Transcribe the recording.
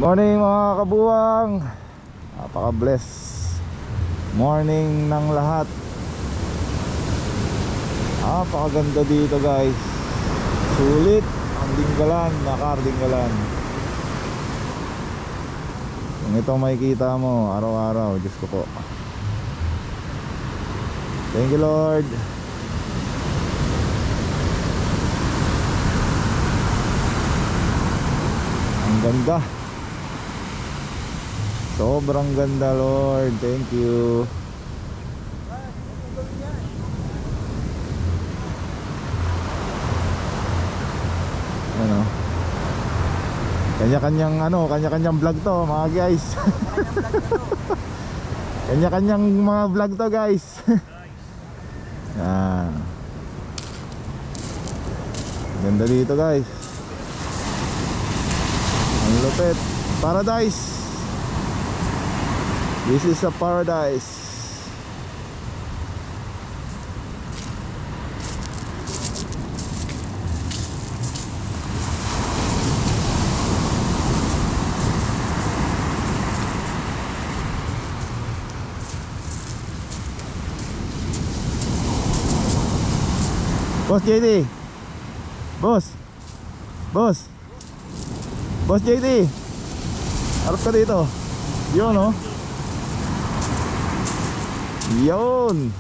Morning mga kabuwang. Napaka-bless morning ng lahat. Napakaganda dito guys. Sulit ang Dingalan, Nakardingalan. Kung ito makikita mo araw-araw, Diyos ko po. Thank you Lord. Ang ganda. Sobrang ganda Lord. Thank you. Ano? Kanya-kanyang vlog to mga guys. Kanya-kanyang mga vlog to guys. Ganda dito guys. Ang lupit. Paradise. This is a paradise. Boss JD. Boss JD. Harap ka dito. Yun oh. Yun.